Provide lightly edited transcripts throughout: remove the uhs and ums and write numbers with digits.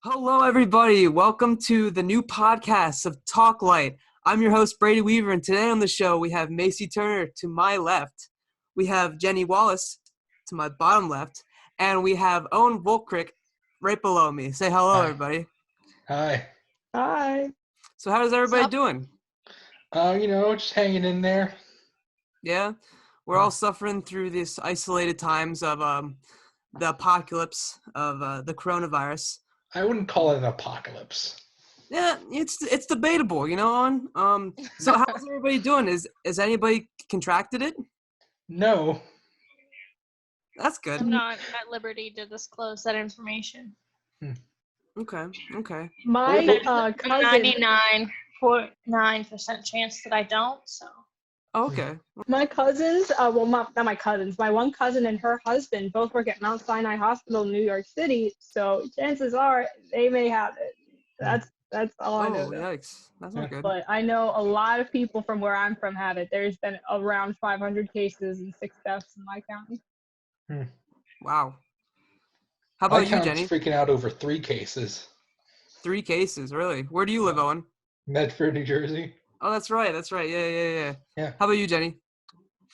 Hello, everybody. Welcome to the new podcast of TalkLite. I'm your host, Brady Weaver, and today on the show we have Macy Turner to my left. We have Jenny Wallace to my bottom left, and we have Owen Volkrick right below me. Say hello, Hi. everybody. Hi. Hi. So how's everybody doing? Just hanging in there. Yeah? We're all suffering through these isolated times of the apocalypse of the coronavirus. I wouldn't call it an apocalypse. Yeah, it's debatable, Owen. So how's everybody doing? Is anybody contracted it? No. That's good. I'm not at liberty to disclose that information. Okay. My cousin, 99.9% chance that I don't, so. Okay. my cousins, not my cousins, my one cousin and her husband both work at Mount Sinai Hospital in New York City, so chances are they may have it. That's all I know. Oh, yikes. That's not good. But I know a lot of people from where I'm from have it. There's been around 500 cases and 6 deaths in my county. Wow. How My about you, county's Jenny? freaking out over 3 cases. 3 cases, really? Where do you live, Owen? Medford, New Jersey. Oh, that's right. Yeah. Yeah. How about you, Jenny?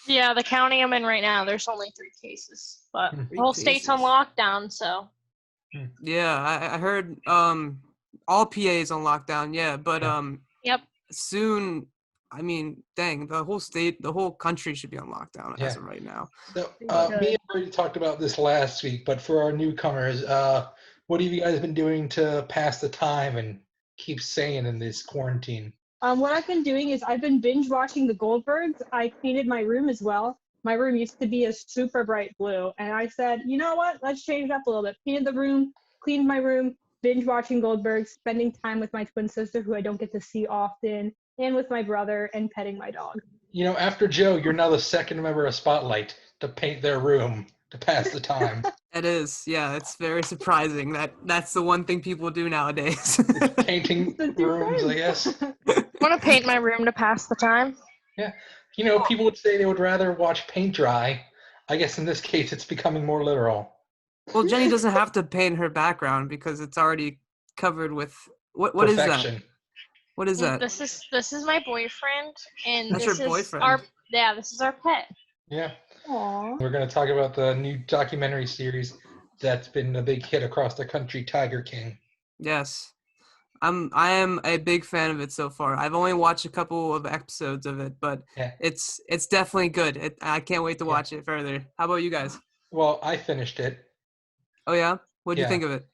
Yeah, the county I'm in right now, there's only 3 cases. But the whole state's on lockdown, so. Yeah, I heard all PA's on lockdown, yeah, but Yep. soon, I mean, dang, the whole country should be on lockdown as Yeah. of right now. So, me and Brady talked about this last week, but for our newcomers, what have you guys been doing to pass the time and keep sane in this quarantine? What I've been doing is I've been binge watching the Goldbergs. I painted my room as well. My room used to be a super bright blue, and I said, you know what? Let's change it up a little bit. Painted the room, cleaned my room, binge watching Goldbergs, spending time with my twin sister, who I don't get to see often, and with my brother, and petting my dog. After Joe, you're now the second member of Spotlite to paint their room to pass the time. It is, yeah, it's very surprising that's the one thing people do nowadays. Painting rooms, I guess. I want to paint my room to pass the time. Yeah. People would say they would rather watch paint dry. I guess in this case, it's becoming more literal. Well, Jenny doesn't have to paint her background because it's already covered with what is that? Perfection. What is that? This is my boyfriend, and That's this your is boyfriend. this is our pet. Yeah. Aww. We're going to talk about the new documentary series that's been a big hit across the country, Tiger King. Yes. I am a big fan of it so far. I've only watched a couple of episodes of it, but Yeah. it's definitely good. I can't wait to watch it further. How about you guys? Well, I finished it. Oh yeah? What'd you Yeah. think of it?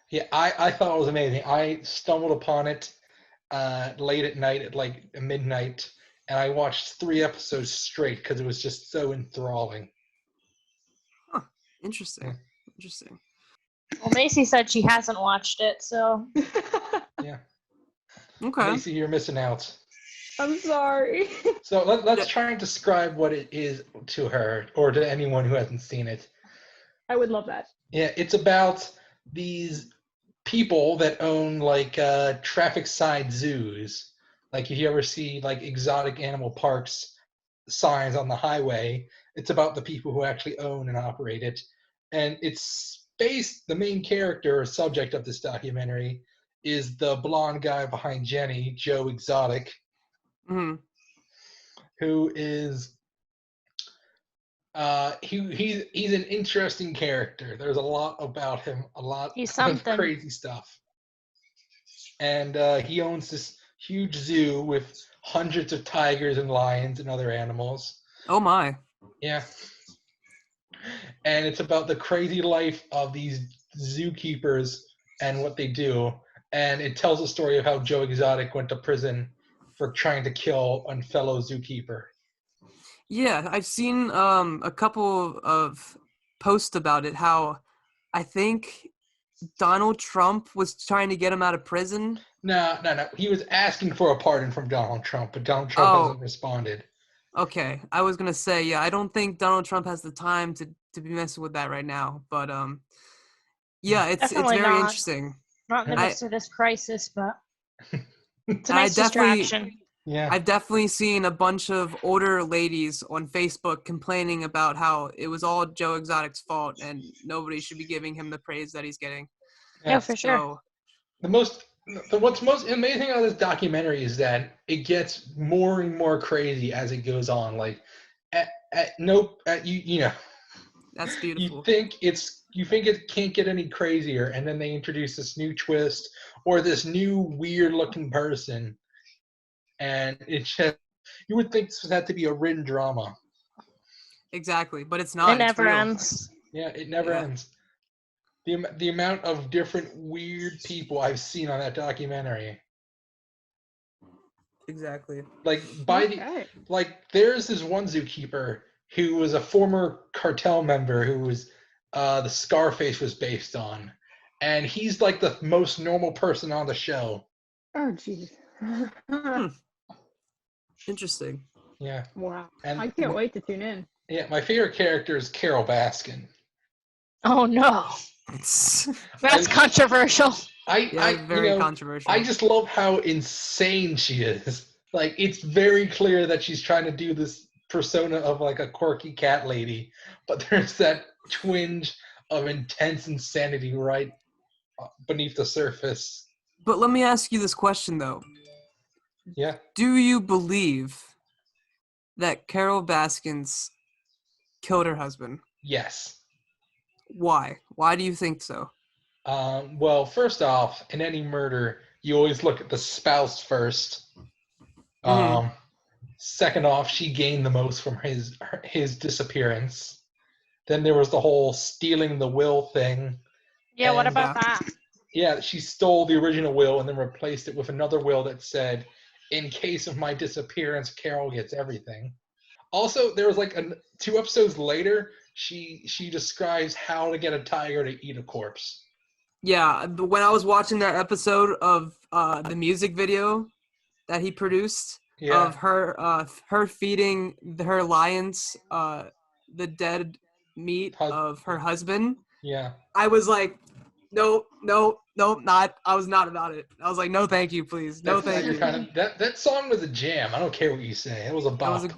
Yeah, I thought it was amazing. I stumbled upon it late at night at like midnight, and I watched 3 episodes straight because it was just so enthralling. Huh. Interesting. Well, Macy said she hasn't watched it, so. Yeah. Okay. Macy, you're missing out. I'm sorry. So let's try and describe what it is to her or to anyone who hasn't seen it. I would love that. Yeah, it's about these people that own like traffic side zoos. Like if you ever see like exotic animal parks signs on the highway, it's about the people who actually own and operate it. And the main character or subject of this documentary is the blonde guy behind Jenny, Joe Exotic, Mm-hmm. who is he's an interesting character. There's a lot about him, He's of something. crazy stuff. And he owns this huge zoo with hundreds of tigers and lions and other animals. Oh my. Yeah. And it's about the crazy life of these zookeepers and what they do. And it tells the story of how Joe Exotic went to prison for trying to kill a fellow zookeeper. Yeah, I've seen a couple of posts about it, how I think Donald Trump was trying to get him out of prison. No. He was asking for a pardon from Donald Trump, but Donald Trump hasn't responded. Okay, I was gonna say, yeah, I don't think Donald Trump has the time to be messing with that right now. But yeah, it's Definitely very not. interesting. Not in the midst of this crisis, but it's a I nice definitely- distraction. Yeah. I've definitely seen a bunch of older ladies on Facebook complaining about how it was all Joe Exotic's fault and nobody should be giving him the praise that he's getting. Yeah, for sure. So what's most amazing about this documentary is that it gets more and more crazy as it goes on. Like, you know, That's beautiful. you think it can't get any crazier, and then they introduce this new twist or this new weird looking person, and it's just you would think this had to be a written drama. Exactly, but it's not. It It's never real. ends. Yeah, it never ends. The amount of different weird people I've seen on that documentary. Exactly. Like there's this one zookeeper who was a former cartel member who was the Scarface was based on, and he's like the most normal person on the show. Oh, jeez. Interesting. Yeah. Wow. And I can't wait to tune in. Yeah, my favorite character is Carol Baskin. Oh no, that's controversial. Very controversial. I just love how insane she is. Like, it's very clear that she's trying to do this persona of like a quirky cat lady, but there's that twinge of intense insanity right beneath the surface. But let me ask you this question though. Yeah. Do you believe that Carol Baskins killed her husband? Yes. Why? Why do you think so? Well, first off, in any murder, you always look at the spouse first. Second off, she gained the most from his disappearance. Then there was the whole stealing the will thing. Yeah, what about that? Yeah, she stole the original will and then replaced it with another will that said, in case of my disappearance, Carol gets everything. Also, there was like 2 episodes later, she describes how to get a tiger to eat a corpse. Yeah, when I was watching that episode of the music video that he produced of her feeding her lions the dead meat of her husband. Yeah. I was like, no, not. I was not about it. I was like, no, thank you, please. No, thank you. That song was a jam. I don't care what you say. It was a bop.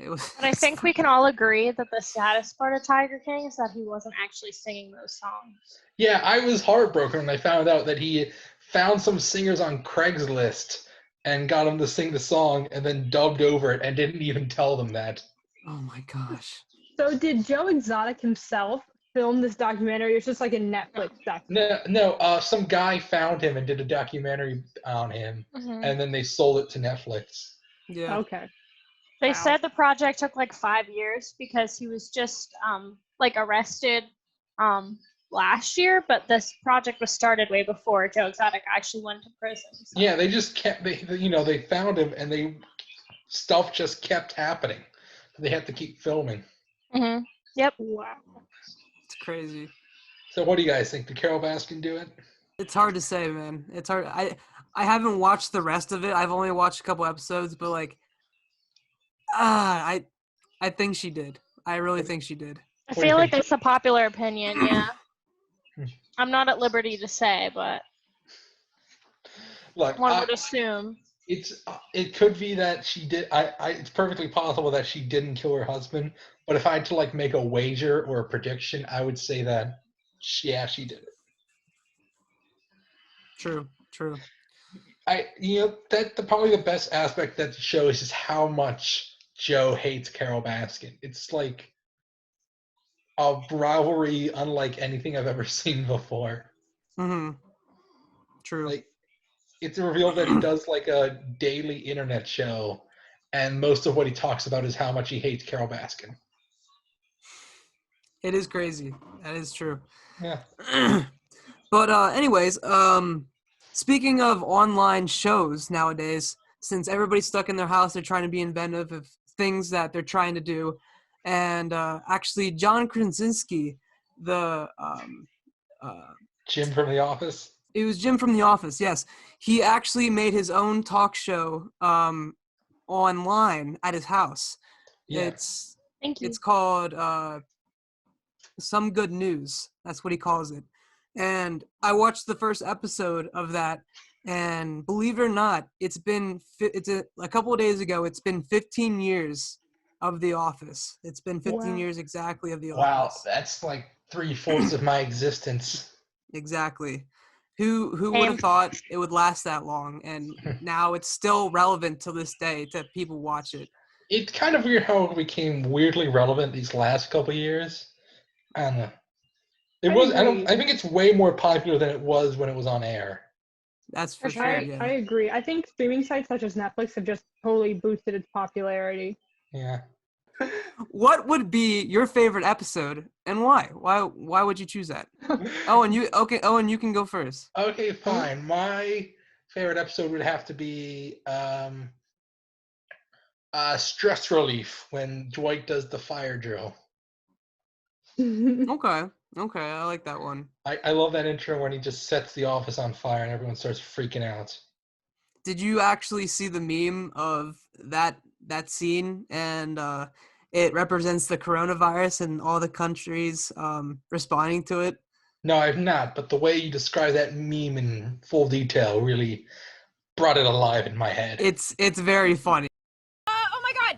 But I think we can all agree that the saddest part of Tiger King is that he wasn't actually singing those songs. Yeah, I was heartbroken when I found out that he found some singers on Craigslist and got them to sing the song and then dubbed over it and didn't even tell them that. Oh my gosh. So did Joe Exotic himself film this documentary? It's just like a Netflix documentary. No. Some guy found him and did a documentary on him, and then they sold it to Netflix. Yeah. Okay. They said the project took like 5 years because he was just like arrested last year, but this project was started way before Joe Exotic actually went to prison. So. Yeah, they just kept they found him and stuff just kept happening. They had to keep filming. Mm-hmm. Yep. Wow. It's crazy. So what do you guys think? Did Carol Baskin do it? It's hard to say, man. It's hard. I haven't watched the rest of it. I've only watched a couple episodes, but like, I think she did. I really think she did. I feel like that's a popular opinion, yeah. I'm not at liberty to say, but look, one would assume. It could be that she did. It's perfectly possible that she didn't kill her husband. But if I had to like make a wager or a prediction, I would say that she did it. True. Probably the best aspect that the show is just how much Joe hates Carol Baskin. It's like a rivalry unlike anything I've ever seen before. Mm-hmm. True. Like, it's revealed that he does like a daily internet show, and most of what he talks about is how much he hates Carol Baskin. It is crazy. That is true. Yeah. But anyways, speaking of online shows nowadays, since everybody's stuck in their house, they're trying to be inventive of things that they're trying to do. And actually, John Krasinski, the Jim from The Office. It was Jim from The Office, yes. He actually made his own talk show online at his house. Yeah. It's called Some Good News. That's what he calls it. And I watched the first episode of that, and believe it or not, it's a couple of days ago. It's been 15 years of The Office. It's been 15 years exactly of The Office. Wow, that's like 3/4 of my existence. Exactly. Who would have thought it would last that long? And now it's still relevant to this day to people watch it. It's kind of weird how it became weirdly relevant these last couple of years. I don't know. I think it's way more popular than it was when it was on air. That's for sure. I agree. I think streaming sites such as Netflix have just totally boosted its popularity. Yeah. What would be your favorite episode and why? Why would you choose that? Owen, you can go first. Okay, fine. My favorite episode would have to be Stress Relief, when Dwight does the fire drill. Okay, I like that one. I love that intro when he just sets the office on fire and everyone starts freaking out. Did you actually see the meme of that scene? And it represents the coronavirus and all the countries responding to it. No, I've not, but the way you describe that meme in full detail really brought it alive in my head. It's very funny. Oh my God!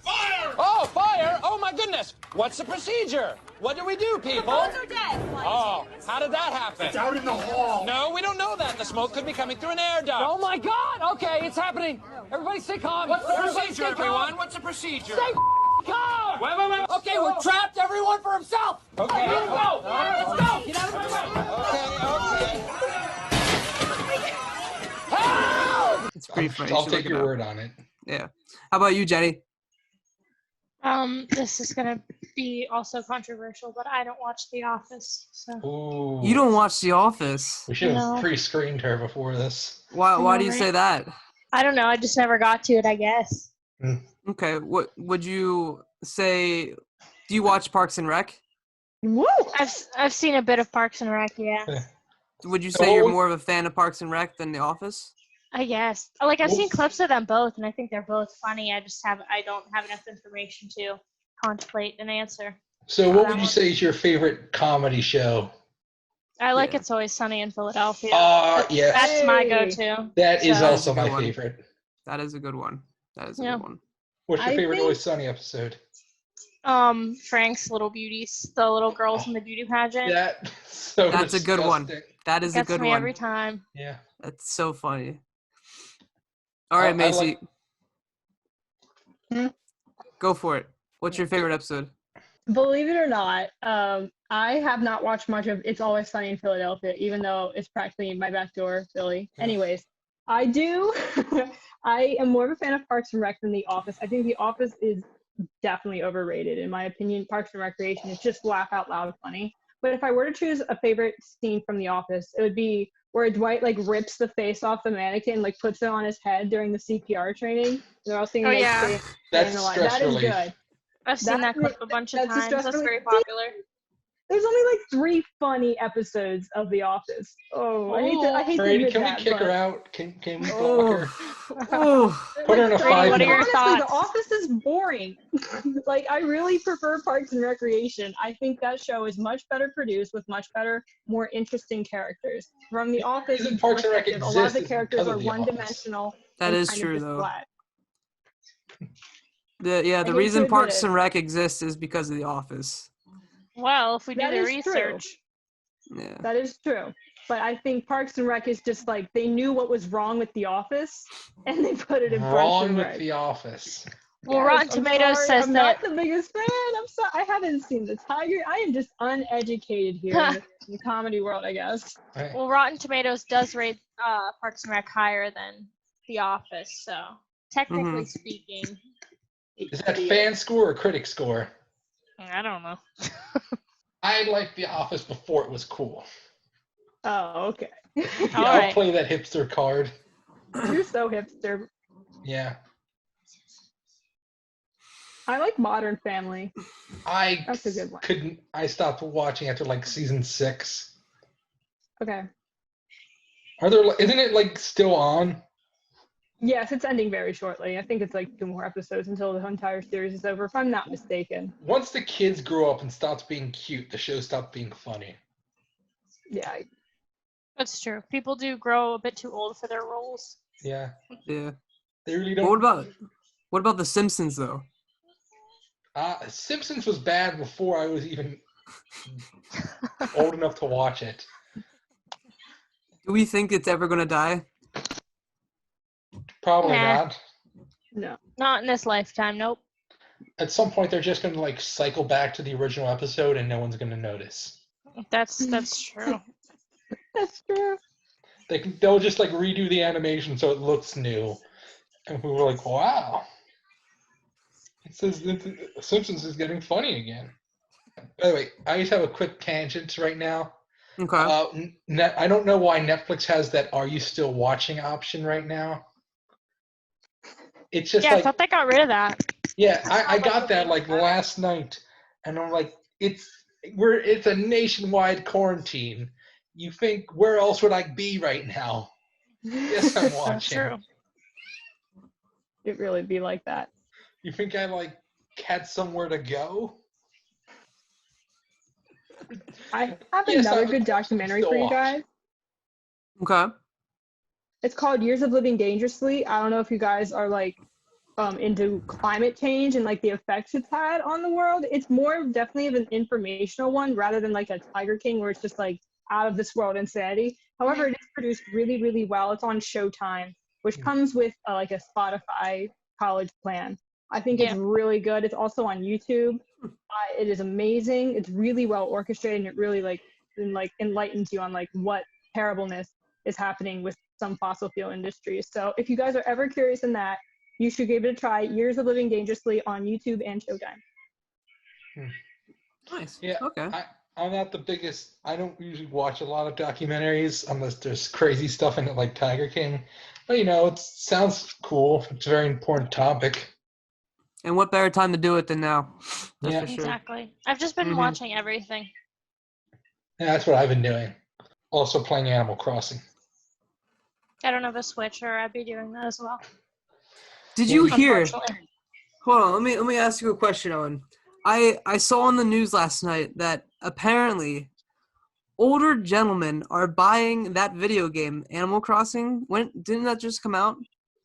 Fire! Oh, fire! Oh my goodness! What's the procedure? What do we do, people? The phones are dead. Oh, how did that happen? It's out in the hall. No, we don't know that. The smoke could be coming through an air duct. Oh my God! Okay, it's happening. Everybody stay calm. What's the procedure, everyone? What's the procedure? Stay calm! Wait. Okay, we're trapped. Everyone for himself. Okay, let's go. Let's go. Get out of my way. Okay. Help! It's pretty funny. I'll take your word on it. Yeah. How about you, Jenny? This is gonna be also controversial, but I don't watch The Office, so. Ooh. You don't watch The Office. We should have pre-screened her before this. Why do you say that? I don't know. I just never got to it, I guess. Okay. What would you say? Do you watch Parks and Rec? Woo! I've seen a bit of Parks and Rec, yeah. Would you say you're more of a fan of Parks and Rec than The Office? I guess. Like, I've seen clips of them both, and I think they're both funny. I don't have enough information to contemplate an answer. So what would you say is your favorite comedy show? I like It's Always Sunny in Philadelphia. Yes. That's my go-to. That is So- also my favorite. That is a good one. Good one. What's your I favorite think- Always Sunny episode? Frank's Little Beauties, the little girls in the beauty pageant. That's a good one. That is a Gets good me one. every time. Yeah. That's so funny. All right, Macy. Go for it. What's your favorite episode? Believe it or not, I have not watched much of It's Always Sunny in Philadelphia, even though it's practically in my back door, Philly. Anyways, I do. I am more of a fan of Parks and Rec than The Office. I think The Office is definitely overrated, in my opinion. Parks and Recreation is just laugh out loud funny. But if I were to choose a favorite scene from The Office, it would be where Dwight like rips the face off the mannequin, like puts it on his head during the CPR training. They're all singing. That's stress relief. Good. I've seen that clip a bunch of times. That's very popular. There's only like 3 funny episodes of The Office. Oh, I hate Brady, to admit can that, we kick her out? Can we block her? Oh. Put her in a Brady, 5 what are your minute. Honestly, thoughts? The Office is boring. Like, I really prefer Parks and Recreation. I think that show is much better produced with much better, more interesting characters. From The Office, Reason Parks and Rec perspective, a lot of the exists is characters because are of The Office. one-dimensional. That and is kind of true, just though. flat. The hate to reason admit Parks it. and Rec exists is because of The Office. Well, if we do That the is true. research. Yeah. That is true. But I think Parks and Rec is just like, they knew what was wrong with The Office, and they put it in Parks Wrong and with Rec. The Office. Well, Yes, Rotten I'm Tomatoes sorry, says I'm that. not the biggest fan. I'm sorry. I haven't seen The Tiger. I am just uneducated here in the comedy world, I guess. Right. Well, Rotten Tomatoes does rate Parks and Rec higher than The Office, so technically speaking, Is that fan score or critic score? I don't know. I liked The Office before it was cool. Oh, okay. Yeah, All I'll right. play that hipster card. You're so hipster. Yeah. I like Modern Family. That's a good one. I stopped watching after like season 6. Okay. Isn't it like still on? Yes, it's ending very shortly. I think it's like 2 more episodes until the entire series is over, if I'm not mistaken. Once the kids grew up and stopped being cute, the show stopped being funny. Yeah. That's true. People do grow a bit too old for their roles. Yeah. Yeah. They really But don't. what about The Simpsons though? Simpsons was bad before I was even old enough to watch it. Do we think it's ever gonna die? Probably Nah. not. No. Not in this lifetime. Nope. At some point, they're just going to like cycle back to the original episode, and no one's going to notice. That's true. That's true. They'll just like redo the animation so it looks new, and we were like, wow. It says Simpsons is getting funny again. By the way, I just have a quick tangent right now. Okay. I don't know why Netflix has that "Are you still watching?" option right now. It's just Yeah, I like, thought they got rid of that. yeah, I got that like last night, and I'm like, it's a nationwide quarantine. You think where else would I be right now? Yes, I'm That's watching. true. It really be like that. You think I like had somewhere to go? I have Yes, another I'm good documentary still for you watching. guys. Okay. It's called Years of Living Dangerously. I don't know if you guys are like into climate change and like the effects it's had on the world. It's more definitely of an informational one rather than like a Tiger King where it's just like out of this world insanity. However, it is produced really, really well. It's on Showtime, which comes with like a Spotify college plan. I think it's really good. It's also on YouTube. It is amazing. It's really well orchestrated, and it really like enlightens you on like what terribleness is happening with some fossil fuel industries. So if you guys are ever curious in that, you should give it a try. Years of Living Dangerously on YouTube and Showtime. Nice. Yeah. Okay. I'm not the biggest. I don't usually watch a lot of documentaries unless there's crazy stuff in it, like Tiger King. But it sounds cool. It's a very important topic. And what better time to do it than now? That's Yeah. for sure. Exactly. I've just been watching everything. Yeah, that's what I've been doing. Also playing Animal Crossing. I don't have a Switch, or I'd be doing that as well. Did you hear? Unfortunately. Hold on. Let me ask you a question, Owen. I saw on the news last night that apparently older gentlemen are buying that video game, Animal Crossing. Didn't that just come out?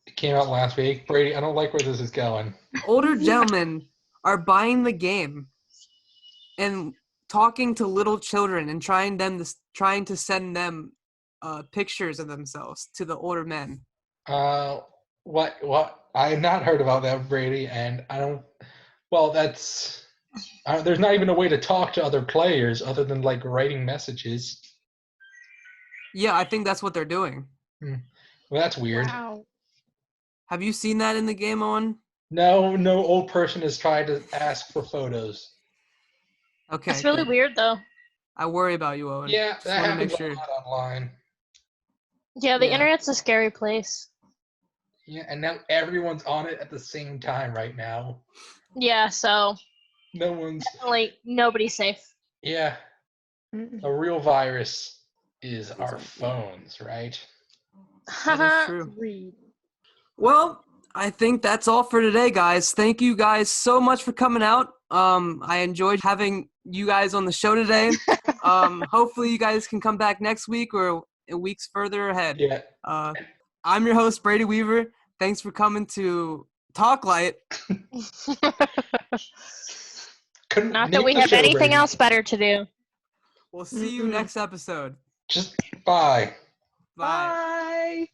It came out last week. Brady, I don't like where this is going. Older gentlemen are buying the game and talking to little children and trying to send them pictures of themselves to the older men. What? I have not heard about that, Brady, and I don't. Well, that's. There's not even a way to talk to other players other than like writing messages. Yeah, I think that's what they're doing. Well, that's weird. Wow. Have you seen that in the game, Owen? No old person has tried to ask for photos. Okay. That's really weird, though. I worry about you, Owen. Yeah, Just that wanna happens make sure. a lot online. Yeah, the Yeah. internet's a scary place. Yeah, and now everyone's on it at the same time right now. Yeah, so No one's. definitely nobody's safe. Yeah, a real virus is our phones, right? That is true. Read. Well, I think that's all for today, guys. Thank you guys so much for coming out. I enjoyed having you guys on the show today. Hopefully you guys can come back next week or weeks further ahead. Yeah. I'm your host, Brady Weaver. Thanks for coming to TalkLite. Not that we have anything else better to do. We'll see you next episode. Just bye. Bye. Bye.